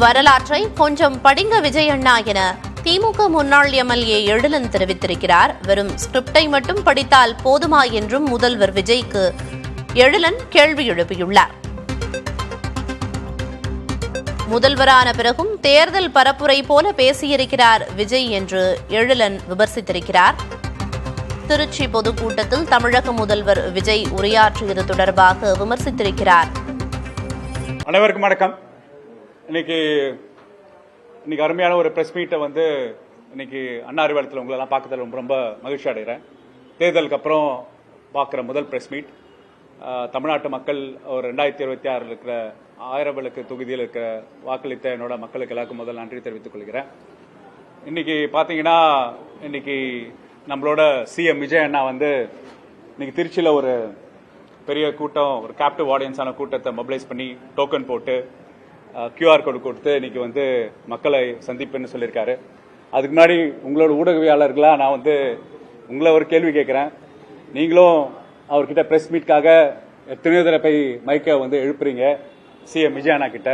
வரலாற்றை கொஞ்சம் படிங்க விஜய் அண்ணா என திமுக முன்னாள் எம்எல்ஏ எழிலன் தெரிவித்திருக்கிறார். வெறும் ஸ்கிரிப்டை மட்டும் படித்தால் போதுமா என்றும் முதல்வர் விஜய்க்கு எழிலன் கேள்வி எழுப்பியுள்ளார். முதல்வரான பிறகும் தேர்தல் பரப்புரை போல பேசியிருக்கிறார் விஜய் என்று எழிலன் விமர்சித்திருக்கிறார். திருச்சி பொதுக்கூட்டத்தில் தமிழக முதல்வர் விஜய் உரையாற்றியது தொடர்பாக விமர்சித்திருக்கிறார். அனைவருக்கும் வணக்கம். இன்னைக்கு அருமையான ஒரு பிரஸ் மீட்டை இன்னைக்கு அண்ணா அறிவாலயத்தில் உங்களெல்லாம் பார்க்கறதுல ரொம்ப மகிழ்ச்சி அடைகிறேன். தேர்தலுக்கு அப்புறம் பார்க்குற முதல் பிரஸ் மீட். தமிழ்நாட்டு மக்கள் ஒரு 2026 இருக்கிற 1000 விளக்கு தொகுதியில் இருக்கிற வாக்களித்த என்னோட மக்களுக்கு எல்லாருக்கும் முதல் நன்றி தெரிவித்துக் கொள்கிறேன். இன்னைக்கு பார்த்தீங்கன்னா இன்னைக்கு நம்மளோட சிஎம் விஜய் அண்ணா இன்னைக்கு திருச்சியில் ஒரு பெரிய கூட்டம், ஒரு கேப்டிவ் ஆடியன்ஸான கூட்டத்தை மொபிலைஸ் பண்ணி டோக்கன் போட்டு QR கோடு கொடுத்து இன்னைக்கு மக்களை சந்திப்புன்னு சொல்லியிருக்காரு. அதுக்கு முன்னாடி உங்களோட ஊடகவியாளர்களா நான் உங்களை ஒரு கேள்வி கேட்கிறேன். நீங்களும் அவர்கிட்ட பிரஸ் மீட்காக எத்தனையோ தடவை போய் மைக்கை எழுப்புறீங்க சிஎம் விஜய் அண்ணா கிட்ட.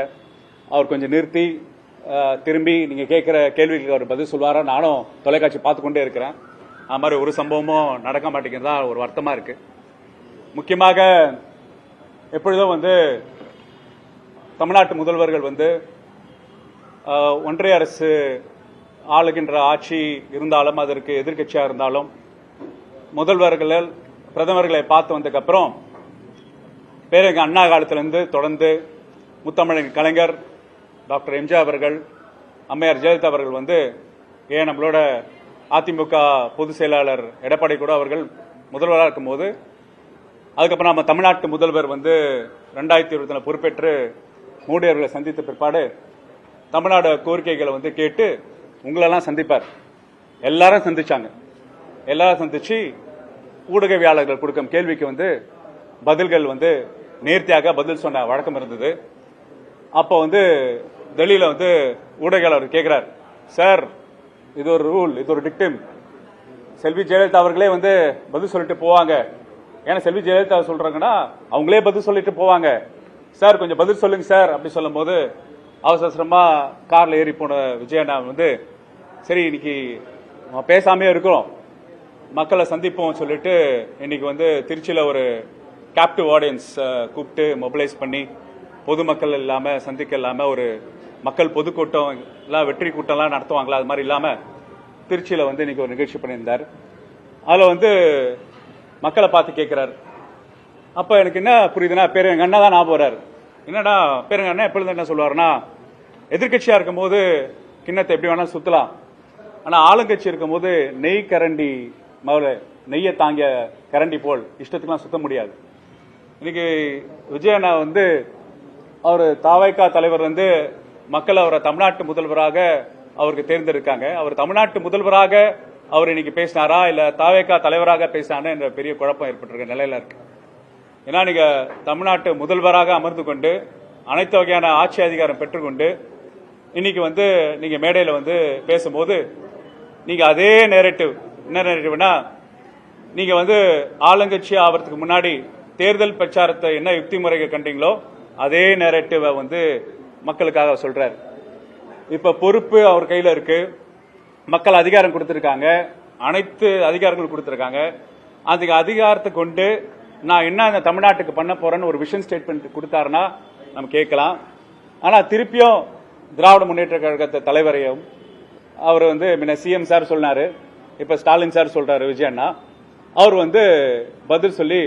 அவர் கொஞ்சம் நிறுத்தி திரும்பி நீங்க கேட்கிற கேள்விகளுக்கு அவர் பதில் சொல்வாரா? நானும் தொலைக்காட்சி பார்த்து கொண்டே இருக்கிறேன். அது மாதிரி ஒரு சம்பவமும் நடக்க மாட்டேங்கிறதா ஒரு வருத்தமா இருக்கு. முக்கியமாக எப்பொழுதும் தமிழ்நாட்டு முதல்வர்கள் ஒன்றிய அரசு ஆளுகின்ற ஆட்சி இருந்தாலும் அதற்கு எதிர்க்கட்சியா இருந்தாலும் முதல்வர்கள் பிரதமர்களை பார்த்து வந்ததுக்கு அப்புறம் பேரங்க அண்ணா காலத்திலிருந்து தொடர்ந்து முத்தமிழ் கலைஞர் டாக்டர் எம்ஜிஆர் அவர்கள், அம்மையார் ஜெயலலிதா அவர்கள் ஏன் நம்மளோட அதிமுக பொதுச் செயலாளர் எடப்பாடி கூட அவர்கள் முதல்வராக இருக்கும்போது அதுக்கப்புறம் நம்ம தமிழ்நாட்டு முதல்வர் 2020 பொறுப்பேற்று மோடி அவர்களை சந்தித்த பிற்பாடு தமிழ்நாடு கோரிக்கைகளை கேட்டு உங்களெல்லாம் சந்திப்பார். எல்லாரும் சந்திச்சாங்க. எல்லாரும் சந்திச்சு ஊடகவியாளர்கள் கொடுக்கும் கேள்விக்கு பதில்கள் நேர்த்தியாக பதில் சொன்ன வழக்கம் இருந்தது. அப்போ டெல்லியில ஊடகவியாளர் கேட்கிறார், சார் இது ஒரு ரூல், இது ஒரு டிக்டம். செல்வி ஜெயலலிதா அவர்களே பதில் சொல்லிட்டு போவாங்க. ஏன்னா செல்வி ஜெயலலிதா சொல்றாங்கன்னா அவங்களே பதில் சொல்லிட்டு போவாங்க. சார் கொஞ்சம் பதில் சொல்லுங்க சார் அப்படி சொல்லும் போது அவசரமா கார்ல ஏறி போன விஜயண்ணா சரி இன்னைக்கு பேசாமே இருக்கிறோம், மக்களை சந்திப்போம் சொல்லிட்டு இன்னைக்கு திருச்சியில ஒரு கேப்டிவ் ஆடியன்ஸ் கூப்பிட்டு மொபிலைஸ் பண்ணி பொதுமக்கள் இல்லாம சந்திக்க இல்லாம ஒரு மக்கள் பொதுக்கூட்டம் எல்லாம் வெற்றி கூட்டம் எல்லாம் நடத்துவாங்களா அது மாதிரி இல்லாம திருச்சியில இன்னைக்கு ஒரு நிகழ்ச்சி பண்ணியிருந்தார். அதுல மக்களை பார்த்து கேட்கிறார். அப்ப எனக்கு என்ன புரியுதுன்னா பேருங்க அண்ணா தான் ஞாபகம் வர்றாரு. என்னடா பேருங்க அண்ணா எப்பொழுது என்ன சொல்லுவாருன்னா, எதிர்கட்சியா இருக்கும் போது கிண்ணத்தை எப்படி வேணாலும் சுத்தலாம், ஆனா ஆளுங்கட்சி இருக்கும் போது நெய் கரண்டி நெய்யை தாங்கிய கரண்டி போல் இஷ்டத்துக்குலாம் சுத்த முடியாது. இன்னைக்கு விஜய் அண்ணா அவர் தாவைக்கா தலைவர் மக்கள் அவரை தமிழ்நாட்டு முதல்வராக அவருக்கு தேர்ந்தெடுக்காங்க. அவர் தமிழ்நாட்டு முதல்வராக அவர் இன்னைக்கு பேசினாரா இல்ல தாவேக்கா தலைவராக பேசினாரா என்ற பெரிய குழப்பம் ஏற்பட்டிருக்க நிலையில இருக்கு. ஏன்னா நீங்க தமிழ்நாட்டு முதல்வராக அமர்ந்து கொண்டு அனைத்து வகையான ஆட்சி அதிகாரம் பெற்றுக்கொண்டு இன்னைக்கு நீங்க மேடையில பேசும்போது நீங்க அதே நேரேட்டிவ், என்ன நேரேட்டிவ்னா நீங்க ஆளுங்கட்சி ஆவறதுக்கு முன்னாடி தேர்தல் பிரச்சாரத்தை என்ன யுக்தி முறைகள் கண்டீங்களோ அதே நேரேட்டிவ் மக்களுக்காக சொல்றாரு. இப்ப பொறுப்பு அவர் கையில இருக்கு, மக்கள் அதிகாரம் கொடுத்திருக்காங்க, அனைத்து அதிகாரங்கள் கொடுத்திருக்காங்க. அதுக்கு அதிகாரத்தை கொண்டு நான் என்ன இந்த தமிழ்நாட்டுக்கு பண்ண போறேன்னு ஒரு விஷன் ஸ்டேட்மெண்ட் கொடுத்தாருன்னா நம்ம கேட்கலாம். ஆனா திருப்பியும் திராவிட முன்னேற்ற கழகத்தை தலைவரையும் அவர் முன்ன சிஎம் சார் சொன்னாரு, இப்ப ஸ்டாலின் சார் சொல்றாரு விஜய் அண்ணா. அவர் பதில் சொல்லி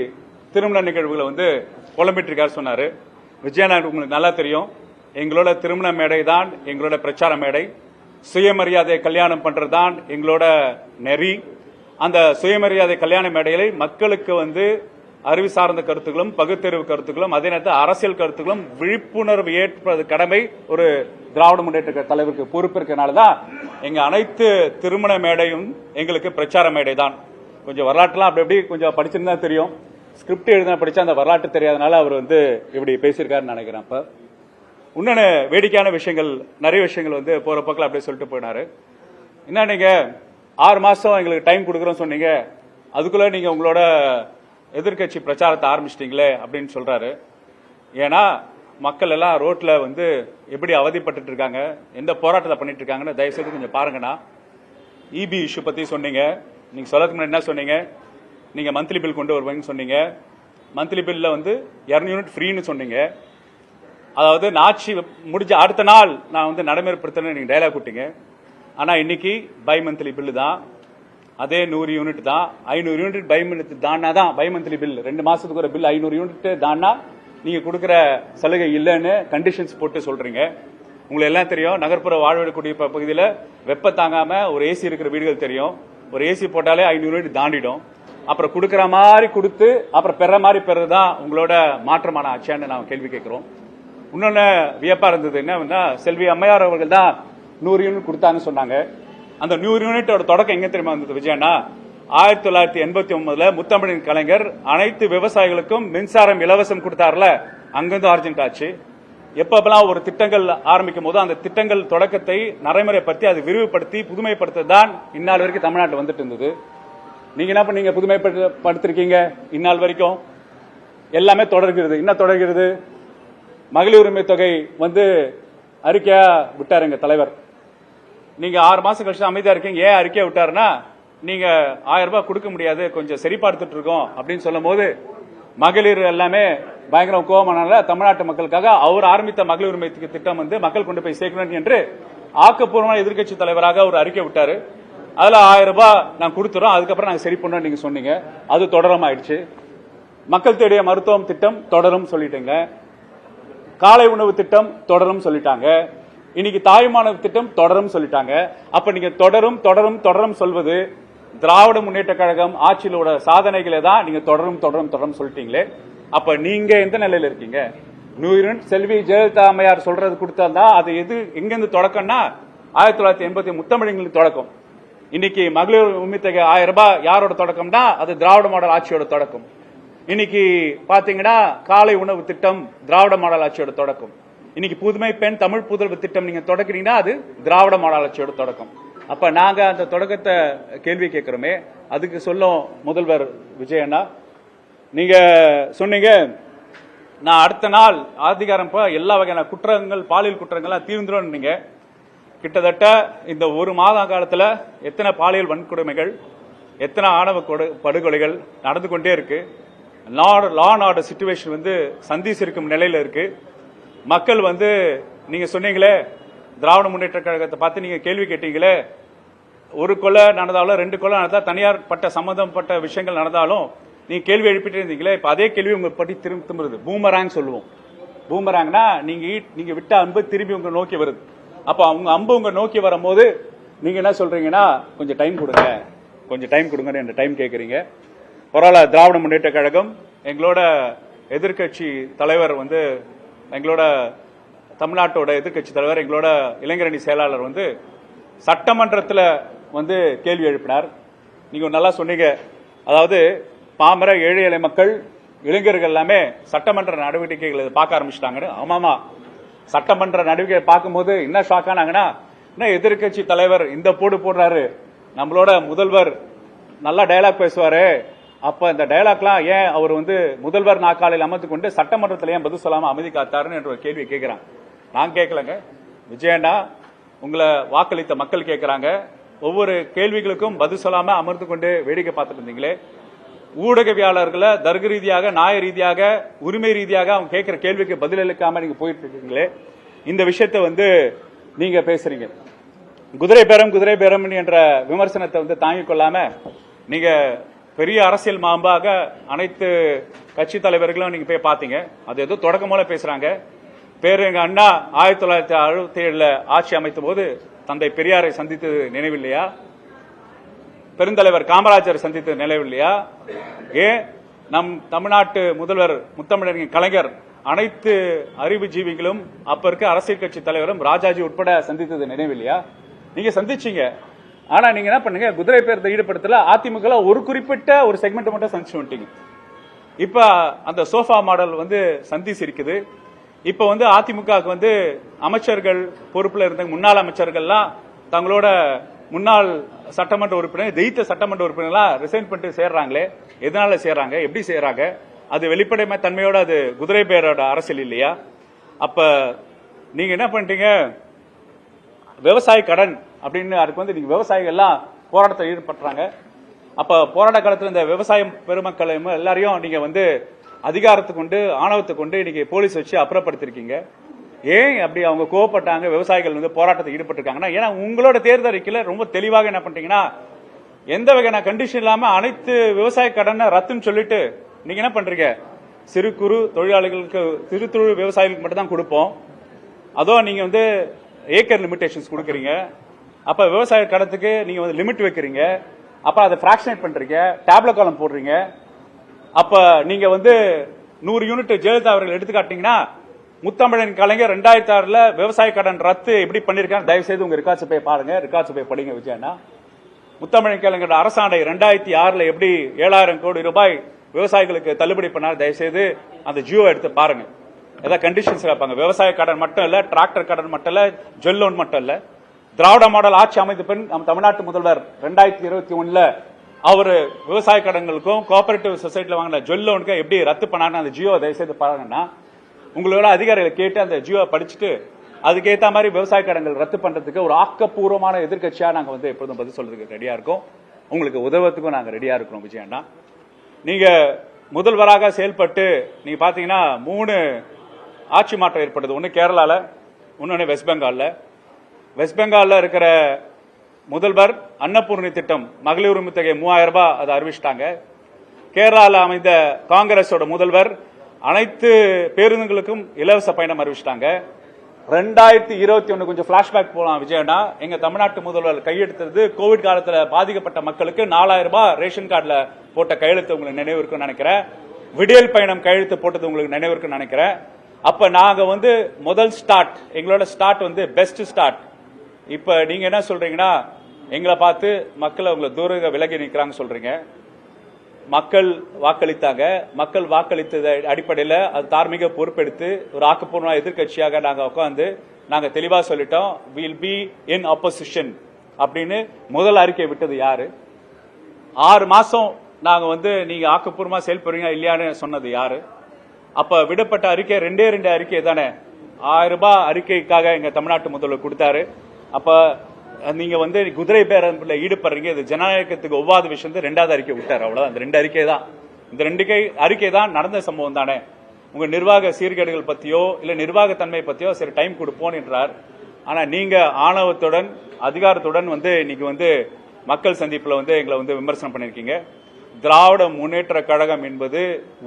திருமண நிகழ்வுகளை புலம்பிட்டு இருக்காரு சொன்னாரு. விஜய் அண்ணா உங்களுக்கு நல்லா தெரியும், எங்களோட திருமண மேடை தான் எங்களோட பிரச்சார மேடை, சுயமரியாதை கல்யாணம் பண்றதுதான் எங்களோட நெறி. அந்த சுயமரியாதை கல்யாண மேடைகளை மக்களுக்கு அறிவு சார்ந்த கருத்துக்களும் பகுத்தறிவு கருத்துக்களும் அதே நேரத்தில் அரசியல் கருத்துக்களும் விழிப்புணர்வு ஏற்பது கடமை ஒரு திராவிட முன்னேற்ற தலைவருக்கு பொறுப்பு இருக்கனாலதான் எங்க அனைத்து திருமண மேடையும் எங்களுக்கு பிரச்சார மேடை தான். கொஞ்சம் வரலாற்றுலாம் அப்படி கொஞ்சம் படிச்சிருந்தா தெரியும், ஸ்கிரிப்ட் எழுதினா படிச்சா அந்த வரலாற்று தெரியாதனால அவர் இப்படி பேசியிருக்காருன்னு நினைக்கிறேன். அப்ப இன்னொன்னு வேடிக்கையான விஷயங்கள், நிறைய விஷயங்கள் போற பக்கம் அப்படியே சொல்லிட்டு போயினாரு. என்ன நீங்க 6 மாசம் எங்களுக்கு டைம் கொடுக்குறோம் சொன்னீங்க, அதுக்குள்ள நீங்க உங்களோட எதிர்கட்சி பிரச்சாரத்தை ஆரம்பிச்சிட்டீங்களே அப்படின்னு சொல்றாரு. ஏன்னா மக்கள் எல்லாம் ரோட்ல வந்து எப்படி அவதிப்பட்டு இருக்காங்க, எந்த போராட்டத்தை பண்ணிட்டு இருக்காங்கன்னு தயவு செய்து கொஞ்சம் பாருங்கண்ணா. இபி இஷ்யூ பத்தி சொன்னீங்க. நீங்க சொல்லதுக்கு முன்னாடி என்ன சொன்னீங்க? நீங்க மந்த்லி பில் கொண்டு வருவீங்கன்னு சொன்னீங்க. மந்த்லி பில்ல வந்து 200 யூனிட் ஃப்ரீன்னு சொன்னீங்க. அதாவது ஆட்சி முடிஞ்ச அடுத்த நாள் நான் வந்து நடைமுறைப்படுத்தணும் நீங்க டயலாக் விட்டீங்க. ஆனா இன்னைக்கு பை மந்த்லி பில்லு தான், அதே 100 யூனிட் தான். 500 யூனிட் பை மந்த் தானா தான் பை மந்த்லி பில். 2 மாசத்துக்கு ஒரு பில் 500 யூனிட் தானா நீங்க கொடுக்குற சலுகை இல்லைன்னு கண்டிஷன்ஸ் போட்டு சொல்றீங்க. உங்களுக்கு எல்லாம் தெரியும், நகர்ப்புற வாழ்விடக்கூடிய பகுதியில் வெப்ப தாங்காம ஒரு ஏசி இருக்கிற வீடுகள் தெரியும். ஒரு ஏசி போட்டாலே 500 யூனிட் தாண்டிடும். அப்புறம் கொடுக்குற மாதிரி கொடுத்து அப்புறம் பெற மாதிரி பெறதான் உங்களோட மாற்றமான ஆட்சியான்னு நான் கேள்வி கேட்கிறோம். இன்னொன்னு வியப்பா இருந்தது என்ன, செல்வி அம்மையார் அவர்கள் தான் 100 யூனிட் கொடுத்தாங்கன்னு சொன்னாங்க. அந்த 100 யூனிட்டோட தொடக்கம் எங்க தெரியுமா இருந்தது விஜயண்ணா? 1989 முத்தமிழின் கலைஞர் அனைத்து விவசாயிகளுக்கும் மின்சாரம் இலவசம் கொடுத்தாருல, அங்கிருந்து ஆர்ஜென்ட் ஆச்சு. எப்பெல்லாம் ஒரு திட்டங்கள் ஆரம்பிக்கும் போது அந்த திட்டங்கள் தொடக்கத்தை நடைமுறைப்படுத்தி அதை விரிவுபடுத்தி புதுமைப்படுத்ததான் இந்நாள் வரைக்கும் தமிழ்நாட்டில் வந்துட்டு இருந்தது. நீங்க என்ன பண்ணீங்க? புதுமைப்படுத்திருக்கீங்க. இந்நாள் வரைக்கும் எல்லாமே தொடர்கிறது. என்ன தொடர்கிறது? மகளிர் உரிமை தொகை வந்து அறிக்கையா விட்டாருங்க தலைவர். நீங்க 6 மாசம் கழிச்சு அமைதியா இருக்கீங்க. ஏன் அறிக்கையா விட்டாருன்னா, நீங்க 1000 ரூபாய் கொடுக்க முடியாது, கொஞ்சம் சரி பார்த்துட்டு இருக்கோம் அப்படின்னு சொல்லும் போது மகளிர் எல்லாமே பயங்கர கோபமானால தமிழ்நாட்டு மக்களுக்காக அவர் ஆரம்பித்த மகளிர் உரிமை திட்டம் வந்து மக்கள் கொண்டு போய் சேர்க்கணும் என்று ஆக்கப்பூர்வமான எதிர்க்கட்சி தலைவராக ஒரு அறிக்கை விட்டாரு. அதுல 1000 ரூபாய் நான் கொடுத்துறோம், அதுக்கப்புறம் நாங்க சரி பண்ணோம் நீங்க சொன்னீங்க. அது தொடரும் ஆயிடுச்சு. மக்கள் தேடிய மருத்துவம் திட்டம் தொடரும் சொல்லிட்டீங்க. காலை உணவு திட்டம் தொடரும் சொல்லிட்டாங்க. இன்னைக்கு தாய்மானவ திட்டம் தொடரும் சொல்லிட்டாங்க. அப்ப நீங்க தொடரும் தொடரும் தொடரும் சொல்வது திராவிட முன்னேற்ற கழகம் ஆட்சியிலோட சாதனைகளை தான் நீங்க தொடரும் தொடரும் தொடரும் சொல்லிட்டீங்களே. அப்ப நீங்க எந்த நிலையில இருக்கீங்க? 100 யூனிட் செல்வி ஜெயலலிதா அம்மையார் சொல்றது கொடுத்தா அது எது எங்கிருந்து தொடக்கம்னா 1980 முத்தமிழங்களுக்கு தொடக்கம். இன்னைக்கு மகளிர் உரிமை தொகை 1000 ரூபாய் யாரோட தொடக்கம்னா அது திராவிட மாடல் ஆட்சியோட தொடக்கம். இன்னைக்கு பாத்தீங்கன்னா காலை உணவு திட்டம் திராவிட மாடல் ஆட்சியோட தொடக்கம். இன்னைக்கு புதுமை பெண் தமிழ் புதல்வர் திட்டம் நீங்க தொடக்கிறீங்கன்னா அது திராவிட மாடல் ஆட்சியோட தொடக்கம். அப்ப நாங்க அந்த தொடக்கத்தை கேள்வி கேட்கிறோமே, அதுக்கு சொல்லும் முதல்வர் விஜயண்ணா. நீங்க சொன்னீங்க நான் அடுத்த நாள் அதிகாரம் எல்லா வகையான குற்றங்கள் பாலியல் குற்றங்கள்லாம் தீர்ந்துடும். நீங்க கிட்டத்தட்ட இந்த 1 மாத காலத்துல எத்தனை பாலியல் வன்கொடுமைகள், எத்தனை ஆணவ படுகொலைகள் நடந்து கொண்டே இருக்கு. லா அண்ட் ஆர்டர் சிச்சுவேஷன் வந்து சந்திச்சிருக்கும் நிலையில இருக்கு. மக்கள் வந்து நீங்க சொன்னீங்களே திராவிட முன்னேற்ற கழகத்தை பார்த்து நீங்க கேள்வி கேட்டீங்களே, ஒரு கொலை நடந்தாலும் 2 கொலை நடந்தாலும் தனியார் பட்ட சம்பந்தப்பட்ட விஷயங்கள் நடந்தாலும் நீங்க கேள்வி எழுப்பிட்டு இருந்தீங்களே, இப்ப அதே கேள்வி உங்க பற்றி திரும்புறது. பூமராங் சொல்லுவோம். பூமராங்னா நீங்க விட்ட அன்பு திரும்பி உங்க நோக்கி வருது. அப்ப அவங்க அம்பு உங்க நோக்கி வரும்போது நீங்க என்ன சொல்றீங்கன்னா கொஞ்சம் டைம் கொடுங்க, கொஞ்சம் டைம் கொடுங்க என்ற டைம் கேட்கறீங்க. பரவாயில்ல, திராவிட முன்னேற்ற கழகம் எங்களோட எதிர்கட்சி தலைவர் வந்து எங்களோட தமிழ்நாட்டோட எதிர்கட்சி தலைவர் எங்களோட இளைஞரணி செயலாளர் வந்து சட்டமன்றத்தில் வந்து கேள்வி எழுப்பினார். நீங்க நல்லா சொன்னீங்க, அதாவது பாமர ஏழை எளிய மக்கள் இளைஞர்கள் எல்லாமே சட்டமன்ற நடவடிக்கைகளை பார்க்க ஆரம்பிச்சிட்டாங்கன்னு. ஆமாமா, சட்டமன்ற நடவடிக்கை பார்க்கும்போது என்ன ஷாக் ஆனாங்கன்னா, என்ன எதிர்கட்சி தலைவர் இந்த போடுறாரு, நம்மளோட முதல்வர் நல்லா டயலாக் பேசுவாரு, அப்ப இந்த டயலாக்லாம் ஏன் அவர் வந்து முதல்வர் நாற்காலில் அமர்ந்து கொண்டு சட்டமன்றத்தில் ஏன் பதில் சொல்லாம அமைதி காத்தாருன்னு என்ற ஒரு கேள்வி கேட்கிறான். நான் கேட்கலங்க விஜயண்ணா, உங்களை வாக்களித்த மக்கள் கேட்கிறாங்க. ஒவ்வொரு கேள்விகளுக்கும் பதில் சொல்லாம அமர்ந்து கொண்டு வேடிக்கை பார்த்துட்டு இருந்தீங்களே. ஊடகவியாளர்களை தர்க்க ரீதியாக, நியாய ரீதியாக, உரிமை ரீதியாக அவங்க கேட்கிற கேள்விக்கு பதில் அளிக்காம நீங்க போயிட்டு இருக்கீங்களே. இந்த விஷயத்தை வந்து நீங்க பேசுறீங்க. குதிரை பேரம் என்ற விமர்சனத்தை வந்து தாங்கிக் கொள்ளாம நீங்க பெரிய அரசியல் மாம்பாக அனைத்து கட்சி தலைவர்களும் நீங்க போய் பாத்தீங்க. அது ஏதோ தொடக்கம் போல பேசுறாங்க. எங்க அண்ணா 1967 ஆட்சி அமைத்த போது தந்தை பெரியாரை சந்தித்தது நினைவில்லையா? பெருந்தலைவர் காமராஜர் சந்தித்தது நினைவில்லையா? ஏன் நம் தமிழ்நாட்டு முதல்வர் முத்தமிழறிஞர் கலைஞர் அனைத்து அறிவுஜீவிகளும் அப்ப இருக்க அரசியல் கட்சி தலைவரும் ராஜாஜி உட்பட சந்தித்தது நினைவில்லையா? நீங்க சந்திச்சீங்க. ஆனா நீங்க என்ன பண்ணுங்க, குதிரை பேரத்தை ஈடுபடுத்தல. அதிமுக ஒரு குறிப்பிட்ட ஒரு செக்மெண்ட் மட்டும் சந்திச்சு வந்துட்டீங்க. இப்ப அந்த சோஃபா மாடல் வந்து சந்திச்சு இருக்குது. இப்ப வந்து அதிமுகவுக்கு வந்து அமைச்சர்கள் பொறுப்புல இருந்த முன்னாள் அமைச்சர்கள்லாம் தங்களோட முன்னாள் சட்டமன்ற உறுப்பினர் ஜெயித்த சட்டமன்ற உறுப்பினர்லாம் ரிசைன் பண்ணிட்டு சேர்றாங்களே. எதனால சேர்றாங்க, எப்படி சேர்றாங்க? அது வெளிப்படை தன்மையோட அது குதிரை பேரோட அரசியல் இல்லையா? அப்ப நீங்க என்ன பண்ணிட்டீங்க, விவசாய கடன் அப்படின்னு அதுக்கு வந்து நீங்க விவசாயிகள் எல்லாம் போராட்டத்தில் ஈடுபடுறாங்க. அப்ப போராட்ட காலத்தில் இந்த விவசாயம் பெருமக்கள் எல்லாரையும் நீங்க வந்து அதிகாரத்தை கொண்டு ஆணவத்தை கொண்டு இன்னைக்கு போலீஸ் வச்சு அப்புறப்படுத்திருக்கீங்க. ஏன் அப்படி அவங்க கோவப்பட்டாங்க, விவசாயிகள் வந்து போராட்டத்தில் ஈடுபட்டிருக்காங்கன்னா, ஏன்னா உங்களோட தேர்தல் அறிக்கையில ரொம்ப தெளிவாக என்ன பண்றீங்கன்னா, எந்த வகையான கண்டிஷன் இல்லாம அனைத்து விவசாய கடனை ரத்துன்னு சொல்லிட்டு நீங்க என்ன பண்றீங்க, சிறு குறு தொழிலாளிகளுக்கு சிறு குறு விவசாயிகளுக்கு மட்டும் தான் கொடுப்போம். அதோ நீங்க வந்து ஏக்கர் லிமிடேஷன்ஸ் கொடுக்குறீங்க. அப்ப விவசாய கடத்துக்கு நீங்க வந்து லிமிட் வைக்கிறீங்க. அப்ப அதை பிராக்ஷனேட் பண்றீங்க, டேப்ல காலம் போடுறீங்க. அப்ப நீங்க வந்து 100 யூனிட் ஜெயலலிதா அவர்கள் எடுத்துக்காட்டீங்கன்னா, முத்தமிழன் கலைஞர் 2006 விவசாய கடன் ரத்து எப்படி பண்ணிருக்காங்க, தயவு செய்து உங்க ரெக்கார்ட்ஸ் போய் பாருங்க, ரெக்கார்ட்ஸ் போய் படிங்க விஜயண்ணா. முத்தமிழன் கலைஞர் அரசாணை 2006 எப்படி 7000 கோடி ரூபாய் விவசாயிகளுக்கு தள்ளுபடி பண்ணார், தயவு செய்து அந்த ஜியோ எடுத்து பாருங்க. ஏதாவது கண்டிஷன்ஸ் வைப்பாங்க. விவசாய கடன் மட்டும் இல்ல, டிராக்டர் கடன் மட்டும் இல்ல, ஜுவல் லோன் மட்டும் இல்ல. திராவிட மாடல் ஆட்சி அமைத்த பின் நம்ம தமிழ்நாட்டு முதல்வர் 2021 அவரு விவசாய கடன்களுக்கும் கோஆபரேட்டிவ் சொசைட்டில வாங்கின ஜுவல் லோனுக்கு எப்படி ரத்து பண்ணாரு அந்த ஜியோ தயவு செய்து பாருங்கன்னா, உங்களோட அதிகாரிகளை கேட்டு அந்த ஜியோ படிச்சுட்டு அதுக்கேற்ற மாதிரி விவசாய கடன்கள் ரத்து பண்றதுக்கு ஒரு ஆக்கப்பூர்வமான எதிர்கட்சியா நாங்க வந்து எப்பொழுதும் பதில் சொல்றதுக்கு ரெடியா இருக்கோம். உங்களுக்கு உதவத்துக்கும் நாங்க ரெடியா இருக்கிறோம் விஜயண்ணா. நீங்க முதல்வராக செயல்பட்டு நீங்க பாத்தீங்கன்னா 3 ஆட்சி மாற்றம் ஏற்பட்டது. ஒன்னு கேரளால, இன்னொன்னு வெஸ்ட் பெங்கால்ல. வெஸ்ட் பெங்கால்ல இருக்கிற முதல்வர் அன்னபூர்ணி திட்டம் மகளிர் உரிமை தொகை 3000 ரூபாய் அதை அறிவிச்சிட்டாங்க. கேரளாவில் அமைந்த காங்கிரஸோட முதல்வர் அனைத்து பேருந்துகளுக்கும் இலவச பயணம் அறிவிச்சிட்டாங்க. 2021 கொஞ்சம் பிளாஷ்பேக் போலாம் விஜயண்ணா. எங்க தமிழ்நாட்டு முதல்வர் கையெழுத்தது கோவிட் காலத்தில் பாதிக்கப்பட்ட மக்களுக்கு 4000 ரூபாய் ரேஷன் கார்டுல போட்ட கையெழுத்து உங்களுக்கு நினைவு இருக்குன்னு நினைக்கிறேன். விடியல் பயணம் கையெழுத்து போட்டது உங்களுக்கு நினைவு இருக்குன்னு நினைக்கிறேன். அப்ப நாங்க வந்து முதல் ஸ்டார்ட், எங்களோட ஸ்டார்ட் வந்து பெஸ்ட் ஸ்டார்ட். இப்ப நீங்க என்ன சொல்றீங்கன்னா, எங்களை பார்த்து மக்களை உங்களை தூர விலகி நிற்கிறாங்க சொல்றீங்க. மக்கள் வாக்களித்தாங்க. மக்கள் வாக்களித்தது அடிப்படையில் அது தார்மீக பொறுப்பெடுத்து ஒரு ஆக்கப்பூர்வமான எதிர்கட்சியாக நாங்க உட்கார்ந்து நாங்க தெளிவா சொல்லிட்டோம், வில் பி இன் ஆப்போசிஷன் அப்படின்னு முதல் அறிக்கை விட்டது யாரு? 6 மாசம் நாங்க வந்து நீங்க ஆக்கப்பூர்வமா செயல்படுறீங்க இல்லையான்னு சொன்னது யாரு? அப்ப விடப்பட்ட அறிக்கை 2 அறிக்கை தானே. 1000 ரூபாய் அறிக்கைக்காக எங்க தமிழ்நாட்டு முதல்வர் கொடுத்தாரு. அப்ப நீங்க வந்து குதிரை பேரத்துல ஈடுபடுறீங்க, இது ஜனநாயகத்துக்கு ஒவ்வாத விஷயம். 2வது அறிக்கை விட்டார், அவ்வளவுதான். இந்த 2 அறிக்கை தான், இந்த 2 அறிக்கை தான் நடந்த சம்பவம் தானே. உங்க நிர்வாக சீர்கேடுகள் பத்தியோ இல்ல நிர்வாகத்தன்மை பத்தியோ சரி டைம் கொடுப்போம் என்றார். ஆனா நீங்க ஆணவத்துடன் அதிகாரத்துடன் வந்து இன்னைக்கு வந்து மக்கள் சந்திப்புல வந்து எங்களை வந்து விமர்சனம் பண்ணிருக்கீங்க. திராவிட முன்னேற்ற கழகம் என்பது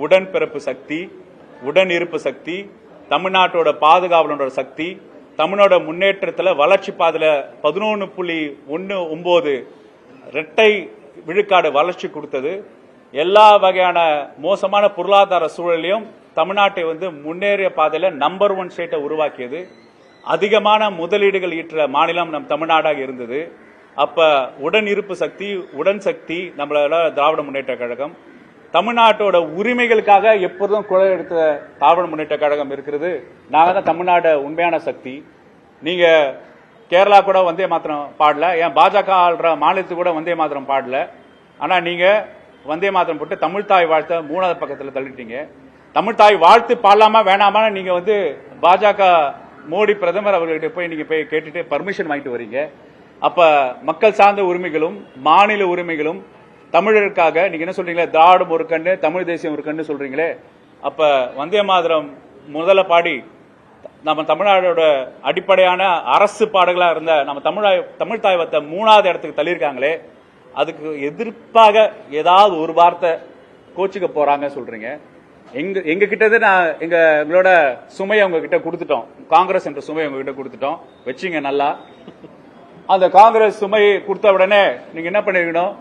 உடன்பிறப்பு சக்தி, உடன் இருப்பு சக்தி, தமிழ்நாட்டோட பாதுகாவலோட சக்தி, தமிழோட முன்னேற்றத்தில் வளர்ச்சி பாதையில 11.19 இரட்டை விழுக்காடு வளர்ச்சி கொடுத்தது. எல்லா வகையான மோசமான பொருளாதார சூழலையும் தமிழ்நாட்டை வந்து முன்னேறிய பாதையில நம்பர் 1 ஸ்டேட்டை உருவாக்கியது. அதிகமான முதலீடுகள் ஈற்ற மாநிலம் நம் தமிழ்நாடாக இருந்தது. அப்ப உடன் இருப்பு சக்தி, உடன் சக்தி நம்மளோட திராவிட முன்னேற்ற கழகம். தமிழ்நாட்டோட உரிமைகளுக்காக எப்போதும் குரல் எடுத்த திராவிட முன்னேற்ற கழகம் இருக்கிறது. நாங்க தான் தமிழ்நாடு உண்மையான சக்தி. நீங்க கேரளா கூட வந்தே மாத்திரம் பாடல, ஏன் பாஜக ஆள்ற மாநிலத்துக்கு கூட வந்தே மாத்திரம் பாடல. ஆனா நீங்க வந்தே மாத்திரம் போட்டு தமிழ் தாய் வாழ்த்த 3வது பக்கத்தில் தள்ளிட்டீங்க. தமிழ் தாய் வாழ்த்து பாடலாமா வேணாமா நீங்க வந்து பாஜக மோடி பிரதமர் அவர்கிட்ட போய் நீங்க போய் கேட்டுட்டு பர்மிஷன் வாங்கிட்டு வரீங்க. அப்ப மக்கள் சார்ந்த உரிமைகளும் மாநில உரிமைகளும் தமிழருக்காக நீங்க என்ன சொல்றீங்களே, திராவிடம் ஒரு கண்ணு தமிழ் தேசியம் ஒரு கண்ணு சொல்றீங்களே. அப்ப வந்தே மாதரம் முதல்ல பாடி நம்ம தமிழ்நாடோட அடிப்படையான அரசு பாடல்களா இருந்த நம்ம தமிழ் தாய் வத்த 3வது இடத்துக்கு தள்ளியிருக்காங்களே, அதுக்கு எதிர்ப்பாக ஏதாவது ஒரு வார்த்தை கோச்சுக்க போறாங்க சொல்றீங்க. எங்க கிட்ட நான் எங்களோட சுமையை உங்ககிட்ட கொடுத்துட்டோம், காங்கிரஸ் என்ற சுமையை உங்ககிட்ட கொடுத்துட்டோம், வச்சுங்க நல்லா. அந்த காங்கிரஸ் சுமையை கொடுத்த உடனே நீங்க என்ன பண்ணிருக்கணும்,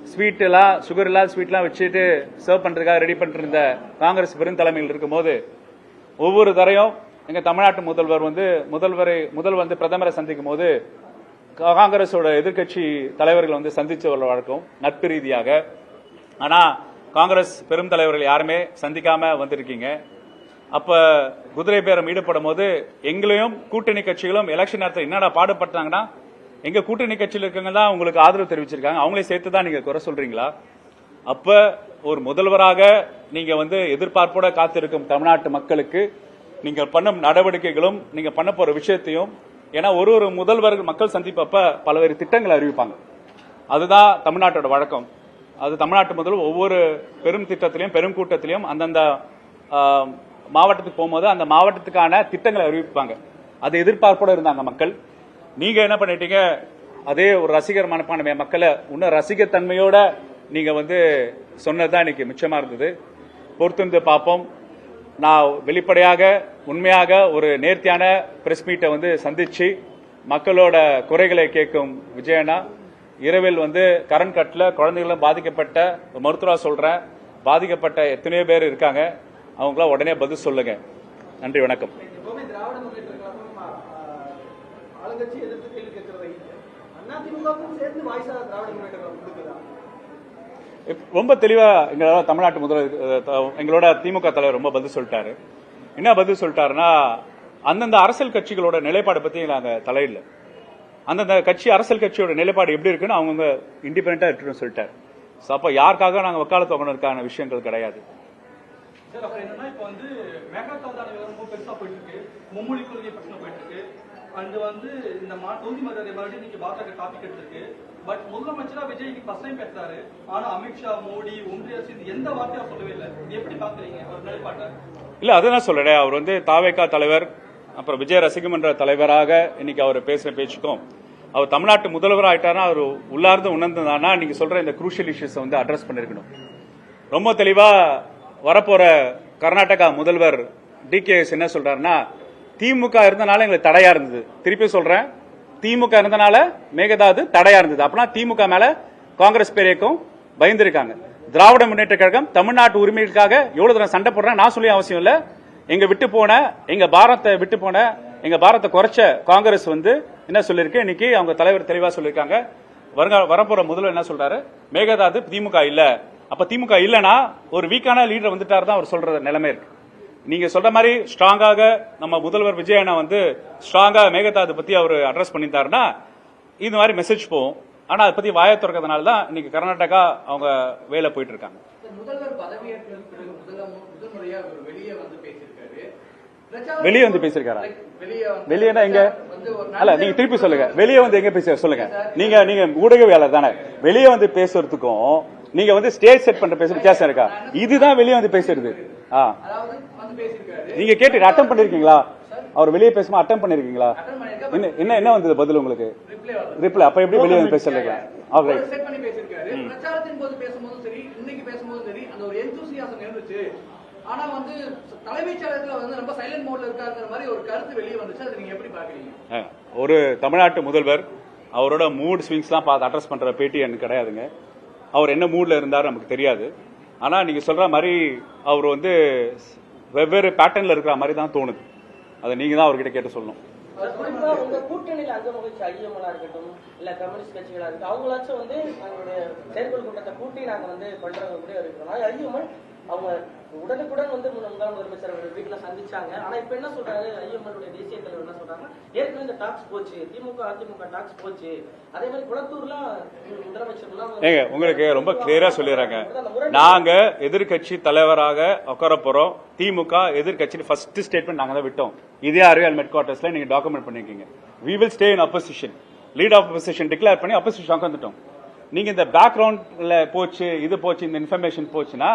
ஸ்வீட் எல்லாம் சுகர் இல்லாத ஸ்வீட்லாம் வச்சுட்டு சர்வ் பண்றதுக்காக ரெடி பண்ணிட்டு இருந்த காங்கிரஸ் பெருந்தலைமையில் இருக்கும்போது ஒவ்வொரு தரையும் எங்க தமிழ்நாட்டு முதல்வர் வந்து பிரதமரை சந்திக்கும் போது காங்கிரஸோட எதிர்கட்சி தலைவர்கள் வந்து சந்திச்ச வழக்கம் நட்பு ரீதியாக. ஆனா காங்கிரஸ் பெரும் தலைவர்கள் யாருமே சந்திக்காம வந்திருக்கீங்க. அப்ப குதிரை பேரம் ஈடுபடும் போது எங்களையும் கூட்டணி கட்சிகளும் எலெக்ஷன் நேரத்தில் என்னடா பாடுபட்டாங்கன்னா, எங்க கூட்டணி கட்சியில் இருக்கவங்க தான் உங்களுக்கு ஆதரவு தெரிவிச்சிருக்காங்க, அவங்களே சேர்த்து தான் நீங்க குறை சொல்றீங்களா? அப்ப ஒரு முதல்வராக நீங்க வந்து எதிர்பார்ப்போட காத்திருக்கும் தமிழ்நாட்டு மக்களுக்கு நீங்க பண்ண நடவடிக்கைகளும் நீங்க பண்ண போற விஷயத்தையும், ஏன்னா ஒரு முதல்வர்கள் மக்கள் சந்திப்பப்ப பல்வேறு திட்டங்களை அறிவிப்பாங்க. அதுதான் தமிழ்நாட்டோட வழக்கம். அது தமிழ்நாட்டு முதல்வர் ஒவ்வொரு பெரும் திட்டத்திலையும் பெரும் கூட்டத்திலையும் அந்தந்த மாவட்டத்துக்கு போகும்போது அந்த மாவட்டத்துக்கான திட்டங்களை அறிவிப்பாங்க. அது எதிர்பார்ப்போட இருந்தாங்க மக்கள். நீங்க என்ன பண்ணிட்டீங்க, அதே ஒரு ரசிகர் மனப்பான்மை மக்களை இன்னும் ரசிகத்தன்மையோட நீங்க சொன்னதுதான் இன்னைக்கு மிச்சமா இருந்தது. பொறுத்திருந்து பார்ப்போம். நான் வெளிப்படையாக உண்மையாக ஒரு நேர்த்தியான பிரஸ் மீட்டை சந்திச்சு மக்களோட குறைகளை கேட்கும் விஜயண்ணா, இரவில் கரண்ட் கட்ல குழந்தைகளும் பாதிக்கப்பட்ட மருத்துவரா சொல்றேன், பாதிக்கப்பட்ட எத்தனையோ பேர் இருக்காங்க, அவங்களாம் உடனே பதில் சொல்லுங்க. நன்றி, வணக்கம். ரொம்ப தெளிவா எங்களோட தமிழ்நாட்டு முதல்வர் எங்களோட திமுக தலைவர் ரொம்ப பதில் சொல்லிட்டாரு. என்ன பதில் சொல்லிட்டாருன்னா, அந்தந்த அரசியல் கட்சிகளோட நிலைப்பாடு பத்தி நாங்க தலையிடல. அந்தந்த கட்சி அரசியல் கட்சியோட நிலைப்பாடு எப்படி இருக்குன்னு அவங்க இண்டிபெண்டா இருக்குன்னு சொல்லிட்டாரு. அப்ப யாருக்காக நாங்க வக்காலத்து வாங்கினதுக்கான விஷயங்கள் கிடையாது. மும்மொழி கொள்கை பிரச்சனை போயிட்டு இருக்கு. அண்ட் இந்த தொகுதி மறுபடியும் இன்னைக்கு பாஜக டாபிக் எடுத்திருக்கு. பட் முதலமைச்சரா விஜய்க்கு ஃபர்ஸ்ட் டைம் பேசுறாரு. ஆனா அமித்ஷா, மோடி, ஒன்றிய அரசு எந்த வார்த்தையும் சொல்லவே இல்லை. எப்படி பாக்குறீங்க ஒரு நிலைப்பாட்டை? இல்ல, அதுதான் சொல்றேன். அவர் தாவேகா தலைவர், அப்புறம் விஜய் ரசிகமன்ற தலைவராக இன்னைக்கு அவர் பேசுற பேச்சுக்கும், அவர் தமிழ்நாட்டு முதல்வர் ஆயிட்டாருன்னா அவர் உள்ளார்ந்து உணர்ந்ததானா நீங்க சொல்ற இந்த குரூஷியல் இஷ்யூஸ் அட்ரஸ் பண்ணிருக்கணும். ரொம்ப தெளிவா வரப்போற கர்நாடகா முதல்வர் DKS என்ன சொல்றாருன்னா, திமுக இருந்தனால எங்களுக்கு தடையா இருந்தது. திருப்பி சொல்றேன், திமுக இருந்தனால மேகதாது தடையா இருந்தது. அப்படின்னா திமுக மேல காங்கிரஸ் பேரேக்கும் பயந்துருக்காங்க. திராவிட முன்னேற்ற கழகம் தமிழ்நாட்டு உரிமைகளுக்காக எவ்வளவு தூரம் சண்டை போடுறேன் நான் சொல்லி அவசியம் இல்ல. எங்க பாரத்தை விட்டு போன எங்க பாரத்தை குறைச்ச காங்கிரஸ் என்ன சொல்லிருக்கு, இன்னைக்கு அவங்க தலைவர் தெளிவா சொல்லிருக்காங்க. வரப்போற முதல்வர் என்ன சொல்றாரு, மேகதாது திமுக இல்ல. அப்ப திமுக இல்லனா ஒரு வீக்கான லீடர் வந்துட்டாரு தான் அவர் சொல்ற நிலைமை இருக்கு. நீங்க சொல்ற மாதிரி ஸ்ட்ராங்காக நம்ம முதல்வர் விஜய் அண்ணா ஸ்ட்ராங்கா மேகதாது பத்தி அவர் அட்ரஸ் பண்ணிட்டாருன்னா இந்த மாதிரி மெசேஜ் போகும். ஆனா அதை பத்தி வாயை திறக்கிறதுனால தான் இன்னைக்கு கர்நாடகா அவங்க வேலை போயிட்டு இருக்காங்க. முதல்வர் பதவியேற்றதுக்கு பிறகு முதல் முறையா வெளியே பேசிருக்காரா? வெளியேனா எங்க? அல்ல, நீங்க திருப்பி சொல்லுங்க. வெளியே எங்க பேச சொல்லுங்க. நீங்க ஊடகவியாளர் தானே. வெளியே பேசுறதுக்கும் நீங்க ஸ்டேஜ் செட் பண்ற பேச வித்தியாசம் இருக்கா? இதுதான் வெளியே பேசுறது. நீங்க கேட்டு அட்டம் பண்ணிருக்கீங்களா? அவர் வெளியே பேசுமா அட்டம் பண்ணிருக்கீங்களா? என்ன வந்தது பதில் உங்களுக்கு? ரிப்ளை. அப்ப எப்படி வெளியே பேசல? பிரச்சாரத்தின் போது பேசும்போது சரி, இன்னைக்கு பேசும்போது சரி, அந்த ஒரு எந்தூசியாசம் இருந்துச்சு. ஆனா தலைமைச் செயலகத்துல ரொம்ப சைலண்ட் மோட்ல இருக்காருங்கிற மாதிரி ஒரு கருத்து வெளியே வந்துச்சு. அதை நீங்க எப்படி பாக்குறீங்க? ஒரு தமிழ்நாட்டு முதல்வர் அவரோட மூட் ஸ்விங்ஸ்லாம் பார்த்து அட்ரஸ் பண்ற பேட்டி எனக்கு கிடையாதுங்க. அவர் என்ன மூட்ல இருந்தாரு நமக்கு தெரியாது. ஆனா நீங்க சொல்ற மாதிரி அவர் வெவ்வேறு பேட்டர்ன்ல இருக்கிற மாதிரி தான் தோணுது. அதை நீங்க தான் அவர்கிட்ட கேட்டு சொல்லணும். கூட்டணியில் அங்கம் வகிச்ச ஐஎம்எல்லா இருக்கட்டும், இல்ல கம்யூனிஸ்ட் கட்சிகளா இருக்கட்டும், அவங்களாச்சும் அவங்களுடைய செயற்குழு கூட்டத்தை கூட்டி நாங்க பண்றவங்க கூட இருக்கிறோம். ஐஎம்எல் அவங்க உடனுக்குடன் முன்னாள் முதலமைச்சர் வீட்டுல சந்திச்சாங்க. ஆனா இப்ப என்ன சொல்றாரு, ஐஎம்எல்லுடைய தேசிய தலைவர் என்ன சொல்றாங்க, ஏற்கனவே இந்த டாக்ஸ் போச்சு, திமுக அதிமுக டாக்ஸ் போச்சு. அதே மாதிரி குளத்தூர்லாம் முதலமைச்சர் உங்களுக்கு ரொம்ப கிளியரா சொல்லிடுறாங்க, நாங்க எதிர்கட்சி தலைவராக உட்கார போறோம். திமுக எதிர்கட்சி ஃபர்ஸ்ட் ஸ்டேட்மெண்ட் நாங்க தான் விட்டோம். இதே அறிவியல் ஹெட் குவார்டர்ஸ்ல நீங்க டாக்குமெண்ட் பண்ணிருக்கீங்க. we will stay in opposition, lead of opposition declare பண்ணி opposition உட்காந்துட்டோம். நீங்க இந்த பேக்ரவுண்ட்ல போச்சு, இது போச்சு, இந்த இன்ஃபர்மேஷன் போச்சுன்னா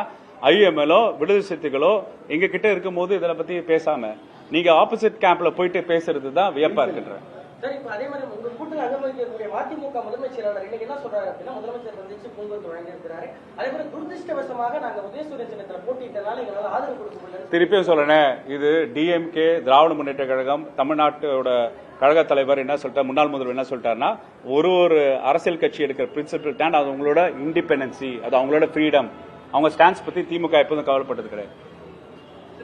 ஐஎம்எலோ விடுதலை சிறுத்தைகளோ எங்க கிட்ட இருக்கும் போது இதை பத்தி பேசாம நீங்க ஆப்போசிட் கேம்ப்ல போயிட்டு பேசுறது தான் வியப்பா இருக்குன்ற. சார், இப்ப அதே மாதிரி உங்க கூட்டத்தில் அங்கமளிக்கக்கூடிய மதிமுக முதன்மைச் செயலாளர் இன்னைக்கு என்ன சொல்றாரு அப்படின்னா, முதலமைச்சர் சந்திச்சு பூங்கொத்து வழங்கியிருக்கிறாரு. அதே மாதிரி துரதிருஷ்டவசமாக நாங்க உதயசூரிய சின்னத்துல போட்டியிட்டனால எங்களால் ஆதரவு கொடுக்க முடியல. திருப்பியும் சொல்றேன், இது டிஎம்கே திராவிட முன்னேற்ற கழகம் தமிழ்நாட்டோட கழக தலைவர் என்ன சொல்லிட்டார், முன்னாள் முதல்வர் என்ன சொல்லிட்டாருன்னா, ஒரு அரசியல் கட்சி எடுக்கிற பிரின்சிபல் ஸ்டாண்ட், அது அவங்களோட இண்டிபெண்டன்சி, அது அவங்களோட ஃப்ரீடம், அவங்க ஸ்டாண்ட்ஸ் பத்தி திமுக எப்போதும் கவலைப்பட்டது கிடையாது.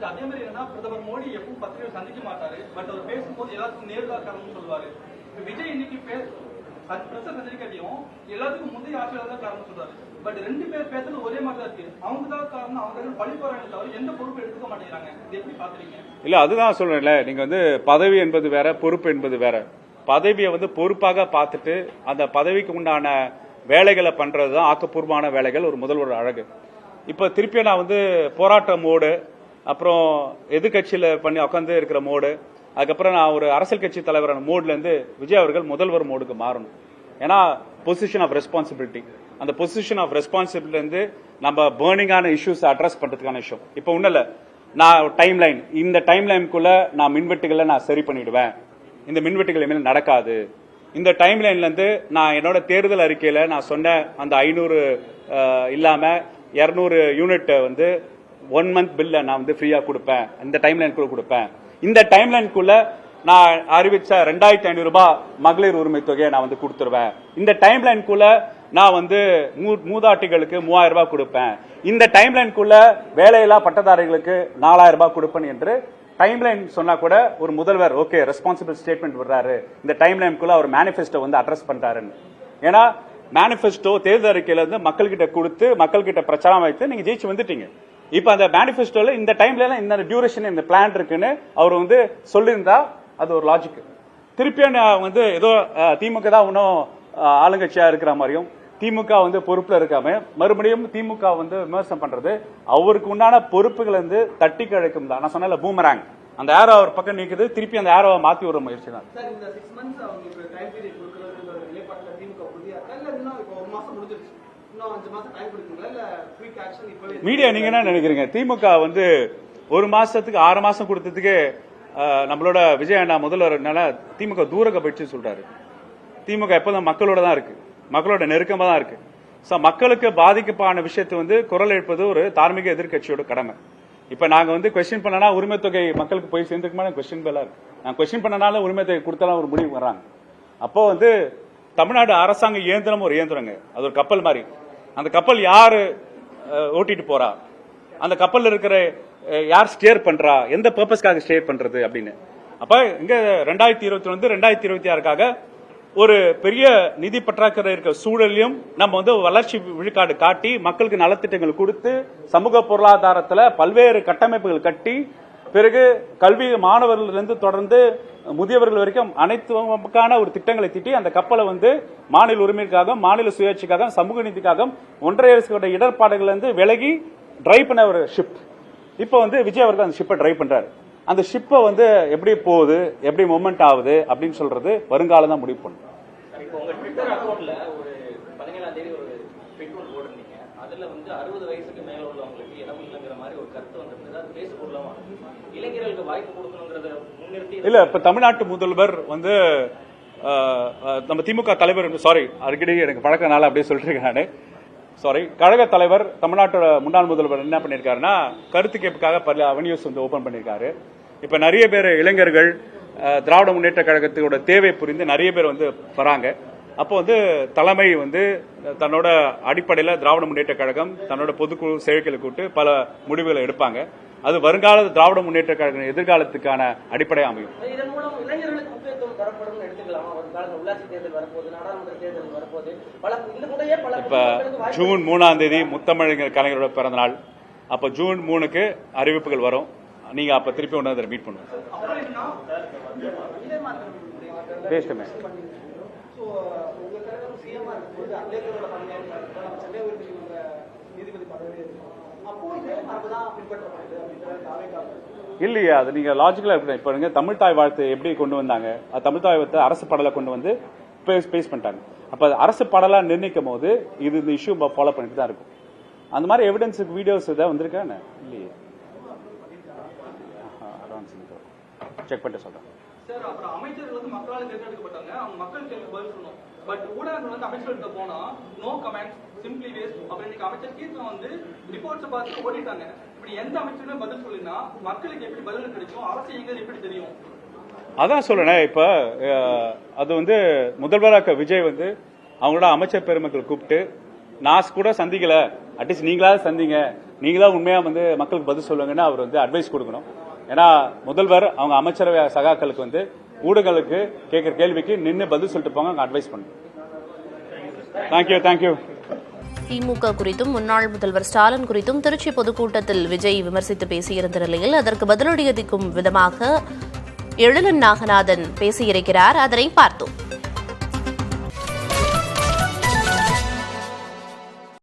அதே மாதிரி பிரதமர் மோடி எப்பவும் பத்திரிகை சந்திக்க மாட்டாரு. பட் அவர் பேசும்போது எல்லாத்துக்கும் நேர்கால் காரணம் சொல்லுவாரு. விஜய் இன்னைக்கு சந்திரிக்கையும் எல்லாத்துக்கும் முந்தைய ஆட்சியாளர் தான் காரணம் சொல்றாரு. பட் ரெண்டு பேர் பேசுறது ஒரே மாதிரி தான் இருக்கு. அவங்க தான் காரணம், அவங்க பழி போறாங்க தவிர எந்த பொறுப்பு எடுத்துக்க மாட்டேங்கிறாங்க. இது எப்படி பாக்குறீங்க? இல்ல, அதுதான் சொல்றேன்ல, நீங்க பதவி என்பது வேற, பொறுப்பு என்பது வேற. பதவியை பொறுப்பாக பார்த்துட்டு அந்த பதவிக்கு உண்டான வேலைகளை பண்றதுதான் ஆக்கப்பூர்வமான வேலைகள் ஒரு முதல்வர் அழகு. இப்ப திருப்பியும் நான் போராட்ட மோடு, அப்புறம் எதிர்கட்சியில் பண்ணி உட்காந்து இருக்கிற மோடு, அதுக்கப்புறம் நான் ஒரு அரசியல் கட்சி தலைவரான மோட்லேருந்து விஜய் அவர்கள் முதல்வர் மோடுக்கு மாறணும். ஏன்னா பொசிஷன் ஆஃப் ரெஸ்பான்சிபிலிட்டி, அந்த பொசிஷன் ஆஃப் ரெஸ்பான்சிபிலிட்டிலேருந்து நம்ம பேர்னிங்கான இஷ்யூஸ் அட்ரஸ் பண்ணுறதுக்கான விஷயம். இப்போ ஒன்றும் இல்லை, நான் டைம் லைன், இந்த டைம் லைனுக்குள்ள நான் மின்வெட்டுகளை நான் சரி பண்ணிடுவேன், இந்த மின்வெட்டுகள் இனிமேல் நடக்காது. இந்த டைம் லைன்லேருந்து நான் என்னோட தேர்தல் அறிக்கையில் நான் சொன்ன அந்த 500 இல்லாமல் 200 யூனிட் வந்து 1 மந்த் பில்ல நான் வந்து ஃப்ரீயாக கொடுப்பேன், இந்த டைம் லைனுக்குள்ள கொடுப்பேன். இந்த டைம் லைனுக்குள்ள நான் அறிவிச்ச 2500 ரூபாய் மகளிர் உரிமை தொகையை நான் வந்து கொடுத்துருவேன். இந்த டைம் லைனுக்குள்ள நான் வந்து மூதாட்டிகளுக்கு 3000 ரூபாய் கொடுப்பேன். இந்த டைம் லைனுக்குள்ள வேலையில்லா பட்டதாரிகளுக்கு 4000 ரூபாய் கொடுப்பேன் என்று டைம் லைன் சொன்னா கூட ஒரு முதல்வர் ஓகே ரெஸ்பான்சிபிள் ஸ்டேட்மெண்ட் விடுறாரு, இந்த டைம் லைனுக்குள்ள அவர் மேனிஃபெஸ்டோ வந்து அட்ரஸ் பண்றாருன்னு. ஏன்னா மேனிஃபெஸ்டோ தேர்தல் அறிக்கையில இருந்து மக்கள்கிட்ட கொடுத்து மக்கள்கிட்ட பிரச்சாரம் வைத்து நீங்க ஜெயிச்சு வந்துட்டீங்க. இப்ப அந்த மேனிஃபெஸ்டோல இந்த டைம்ல இந்த டியூரேஷன் இந்த பிளான் இருக்குன்னு அவர் வந்து சொல்லியிருந்தா அது ஒரு லாஜிக். திருப்பியும் வந்து ஏதோ திமுக தான் இன்னும் ஆளுங்கட்சியா இருக்கிற மாதிரியும் திமுக வந்து பொறுப்புல இருக்காம மறுபடியும் திமுக வந்து விமர்சனம் பண்றது அவருக்கு உண்டான பொறுப்புகள் வந்து தட்டி கழிக்கும் தான். நான் சொன்ன பூமராங், அந்த ஏரோ ஒரு பக்கம் நீக்குது, திருப்பி அந்த ஏரோவை மாத்தி விடுற முயற்சி தான். சார், இந்த 6 months அவங்களுக்கு டைம் பீரியட் கொடுக்கறதுங்கிற நிலைப்பாட்டுல திமுக உறுதியா இருக்கா? இல்ல இன்னும் இப்போ 1 மாசம் முடிஞ்சிருச்சு, இன்னும் 5 மாசம் டைம் கொடுக்குங்களா? இல்ல குயிக் ஆக்ஷன் இப்பவே? மீடியா நீங்க என்ன நினைக்கிறீங்க? திமுக வந்து 1 மாசத்துக்கு 6 மாசம் கொடுத்ததுக்கு நம்மளோட விஜய் அண்ணா முதல்வர்னால திமுக தூரக்க போயிடுச்சு சொல்றாரு. திமுக எப்போதும் மக்களோட தான் இருக்கு, மக்களோட நெருக்கமா தான் இருக்கு. மக்களுக்கு பாதிக்கப்பான விஷயத்தை வந்து குரல் எழுப்பது ஒரு தார்மீக எதிர்கட்சியோட கடமை. இப்ப நாங்க வந்து கொஸ்டின் பண்ணனா உரிமை தொகை மக்களுக்கு போய் சேர்ந்துக்குமான கொஸ்டின் பேலா இருக்கு. நான் கொஸ்டின் பண்ணனால உரிமை தொகை கொடுத்தாலும் ஒரு முடிவு வர்றாங்க. அப்போ வந்து தமிழ்நாடு அரசாங்க இயந்திரம் ஒரு இயந்திரங்க, அது ஒரு கப்பல் மாதிரி. அந்த கப்பல் யாரு ஓட்டிட்டு போறா, அந்த கப்பல் இருக்கிற யார் ஸ்டியர் பண்றா, எந்த பர்பஸ்க்காக ஸ்டியர் பண்றது அப்படின்னு. அப்ப இங்க 2021 2026க்காக ஒரு பெரிய நிதி பற்றாக்குறை இருக்க சூழலையும் நம்ம வந்து வளர்ச்சி விழுக்காடு காட்டி மக்களுக்கு நலத்திட்டங்கள் கொடுத்து சமூக பொருளாதாரத்தில் பல்வேறு கட்டமைப்புகள் கட்டி பிறகு கல்வி மாணவர்களிலிருந்து தொடர்ந்து முதியவர்கள் வரைக்கும் அனைத்துக்கான ஒரு திட்டங்களை திட்டி அந்த கப்பலை வந்து மாநில உரிமைக்காக மாநில சுயாட்சிக்காக சமூக நீதிக்காக ஒன்றிய அரசோட இடர்பாடுகள் இருந்து விலகி டிரைவ் பண்ண ஒரு ஷிப். இப்போ வந்து விஜய் அவர்கள் அந்த ஷிப்பை டிரைவ் பண்றாரு. அந்த ஷிப்பை வந்து எப்படி போகுது, எப்படி மூவ்மெண்ட் ஆகுது அப்படின்னு சொல்றது வருங்காலம் தான் முடிவு பண்ணும். இப்போ உங்க ட்விட்டர் அக்கவுண்ட்ல ஒரு 17ஆம் தேதி ஒரு ட்வீட் போடுறீங்க, அதுல வந்து 60 வயசுக்கு மேல உள்ளவங்களுக்கு இடம் இல்லைங்கிற மாதிரி ஒரு கருத்து வந்திருந்தது. அது பேசப்படலாமா? இளைஞர்களுக்கு வாய்ப்பு கொடுக்கணுங்கிறத முன்னிறுத்தி இல்ல. இப்ப தமிழ்நாட்டு முதல்வர் வந்து நம்ம திமுக தலைவர், சாரி அடிக்கடி எனக்கு பழக்கனால அப்படியே சொல்லிட்டு நானு, சாரி, கழக தலைவர் தமிழ்நாட்டோட முன்னாள் முதல்வர் என்ன பண்ணிருக்காருன்னா கருத்து கேட்புக்காக பல அவென்யூஸ் வந்து ஓபன் பண்ணிருக்காரு. இப்ப நிறைய பேர் இளைஞர்கள் திராவிட முன்னேற்ற கழகத்தோட தேவை புரிந்து நிறைய பேர் வந்து வராங்க. அப்போ வந்து தலைமை வந்து தன்னோட அடிப்படையில் திராவிட முன்னேற்ற கழகம் தன்னோட பொதுக்குழு செயற்கையில் கூட்டு பல முடிவுகளை எடுப்பாங்க. அது வருங்கால திராவிட முன்னேற்ற கழக எதிர்காலத்துக்கான அடிப்படை அமையும். இதன் மூலம் இளைஞர்களுக்கு முக்கியத்துவம் தரப்படும் எடுத்துக்கலாமா? வருங்கால உள்ளாட்சி தேர்தல் வரப்போது, நாடாளுமன்ற தேர்தல் வரப்போது, இப்ப ஜூன் 3ஆம் தேதி முத்தமிழர் கலைஞரோட பிறந்த நாள். அப்ப ஜூன் 3க்கு அறிவிப்புகள் வரும். நீங்க அப்ப திருப்பி ஒன்று மீட் பண்ணுவோம். இல்லையா, அது நீங்க லாஜிக்கலா இருக்கு. இப்ப நீங்க தமிழ் தாய் வாழ்த்து எப்படி கொண்டு வந்தாங்க, தமிழ் தாய் வாழ்த்து அரசு பாடலை கொண்டு வந்து பேஸ் பண்ணிட்டாங்க. அப்ப அரசு பாடலா நிர்ணயிக்கும் போது இது இந்த இஷ்யூ ஃபாலோ பண்ணிட்டு தான் இருக்கும். அந்த மாதிரி எவிடன்ஸுக்கு வீடியோஸ் ஏதாவது வந்திருக்கா இல்லையே? செக் பண்ணிட்டு சொல்றேன் சார். அப்புறம் அமைச்சர்கள் வந்து மக்களால் தேர்ந்தெடுக்கப்பட்டாங்க, அவங்க மக்கள் கேள்வி பதில் சொல்லணும். பட் ஊடகங்கள் வந்து அமைச்சர்கள்ட்ட போனா நோ கமெண்ட்ஸ், சிம்பிளி வேஸ்ட் அப்படின்னு அமைச்சர் கீர்த்தன் வந்து ரிப்போர்ட்ஸ் பார்த்து ஓடிட்டாங்க. இப்படி எந்த அமைச்சருமே பதில் சொல்லினா மக்களுக்கு எப்படி பதில் கிடைக்கும், அரசு எங்க எப்படி தெரியும்? அதான் சொல்றேன். இப்ப அது வந்து முதல்வராக விஜய் வந்து அவங்களோட அமைச்சர் பெருமக்கள் கூப்பிட்டு நான் கூட சந்திக்கல, அட்லீஸ்ட் நீங்களாவது சந்திங்க, நீங்களா உண்மையா வந்து மக்களுக்கு பதில் சொல்லுங்கன்னு அவர் வந்து அட்வைஸ் கொடுக்கணும். ஏன்னா முதல்வர் அவங்க அமைச்சரவை சகாக்களுக்கு வந்து ஊடகங்களுக்கு கேட்கிற கேள்விக்கு நின்று பதில் சொல்லிட்டு போங்க, அங்க அட்வைஸ் பண்ணுங்க. தேங்க்யூ. திமுக குறித்தும் முன்னாள் முதல்வர் ஸ்டாலின் குறித்தும் திருச்சி பொதுக்கூட்டத்தில் விஜய் விமர்சித்து பேசியிருந்த நிலையில் அதற்கு பதிலளிக்கும் விதமாக எழிலன் நாகநாதன் பேசியிருக்கிறார். அதனை பார்த்தோம்.